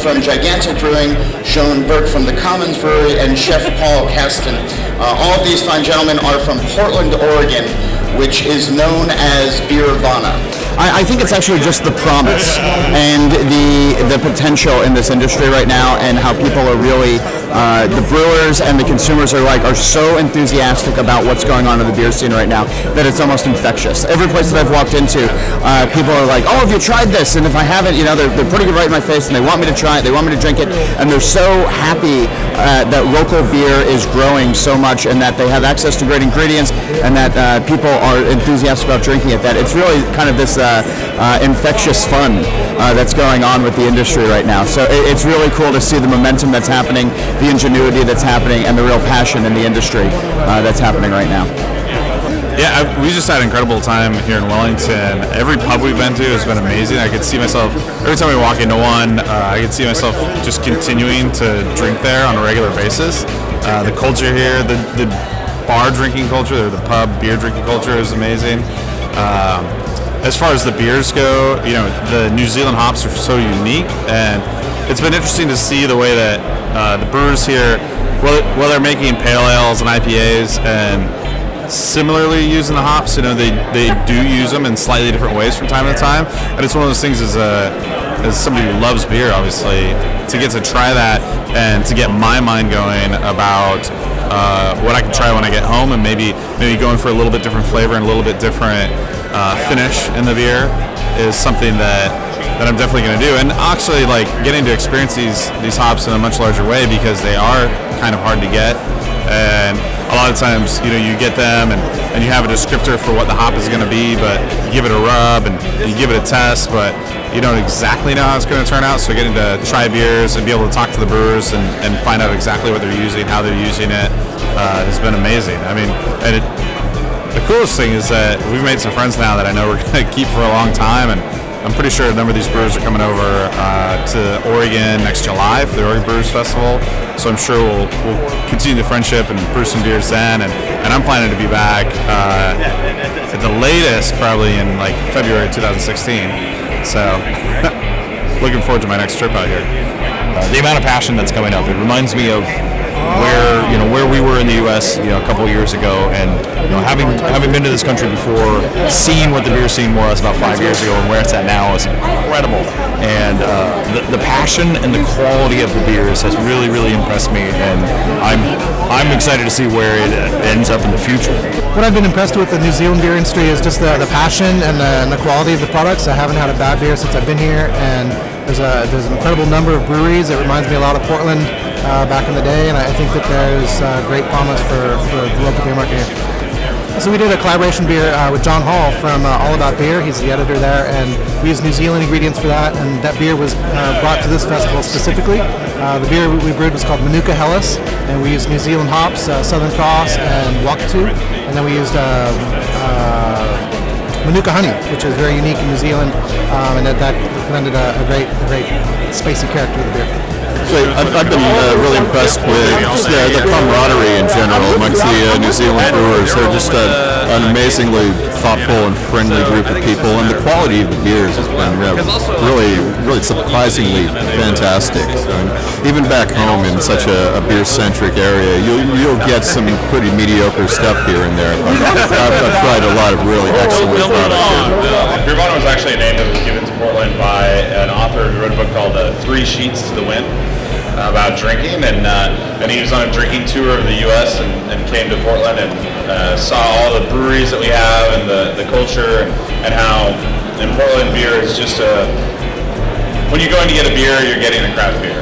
from Gigantic Brewing, Sean Burke from the Commons Brewery, and Chef Paul Kasten. All of these fine gentlemen are from Portland, Oregon, which is known as Beervana. I think it's actually just the promise and the potential in this industry right now, and how people are really, the brewers and the consumers are so enthusiastic about what's going on in the beer scene right now that it's almost infectious. Every place that I've walked into, people are like, "Oh, have you tried this?" And if I haven't, they're putting it right in my face, and they want me to try it, they want me to drink it, and they're so happy that local beer is growing so much, and that they have access to great ingredients, and that people are enthusiastic about drinking it, that it's really kind of this infectious fun that's going on with the industry right now. So it's really cool to see the momentum that's happening, the ingenuity that's happening, and the real passion in the industry that's happening right now. Yeah, we just had an incredible time here in Wellington. Every pub we've been to has been amazing. I could see myself, every time we walk into one, I could see myself just continuing to drink there on a regular basis. The culture here, the bar drinking culture, or the pub beer drinking culture is amazing. As far as the beers go, the New Zealand hops are so unique, and it's been interesting to see the way that the brewers here, while they're making pale ales and IPAs and similarly using the hops, they do use them in slightly different ways from time to time. And it's one of those things as somebody who loves beer, obviously, to get to try that and to get my mind going about what I can try when I get home, and maybe going for a little bit different flavor and a little bit different finish in the beer is something that I'm definitely going to do. And actually, getting to experience these hops in a much larger way, because they are kind of hard to get. And a lot of times, you get them and you have a descriptor for what the hop is going to be, but you give it a rub and you give it a test, but you don't exactly know how it's going to turn out. So getting to try beers and be able to talk to the brewers and find out exactly what they're using, how they're using it, has been amazing. I mean, and the coolest thing is that we've made some friends now that I know we're going to keep for a long time, and I'm pretty sure a number of these brewers are coming over to Oregon next July for the Oregon Brewers Festival. So I'm sure we'll continue the friendship and brew some beers then. And I'm planning to be back at the latest probably in February 2016. So looking forward to my next trip out here. The amount of passion that's coming up, it reminds me of where we were in the U.S. A couple of years ago, and having been to this country before, seeing what the beer scene was about 5 years ago and where it's at now is incredible. And the passion and the quality of the beers has really, really impressed me, and I'm excited to see where it ends up in the future. What I've been impressed with the New Zealand beer industry is just the passion and the quality of the products. I haven't had a bad beer since I've been here, and there's an incredible number of breweries. It reminds me a lot of Portland back in the day, and I think that there's great promise for the local beer market here. So we did a collaboration beer with John Holl from All About Beer. He's the editor there, and we used New Zealand ingredients for that, and that beer was brought to this festival specifically. The beer we brewed was called Manuka Hellas, and we used New Zealand hops, Southern Cross and Wakatu, and then we used Manuka honey, which is very unique in New Zealand, and that blended a great spicy character of the beer. So I've been really impressed with just the camaraderie in general amongst the New Zealand brewers. They're just an amazingly thoughtful and friendly group of people, and the quality of the beers has been really surprisingly fantastic. So, even back home in such a beer-centric area, you'll get some pretty mediocre stuff here and there, but I've tried a lot of really excellent products here. Beervana was actually a name that was given to Portland by an author who wrote a book called 3 Sheets to the Wind about drinking, and he was on a drinking tour of the U.S. and came to Portland and saw all the breweries that we have and the culture and how in Portland beer is just when you're going to get a beer, you're getting a craft beer.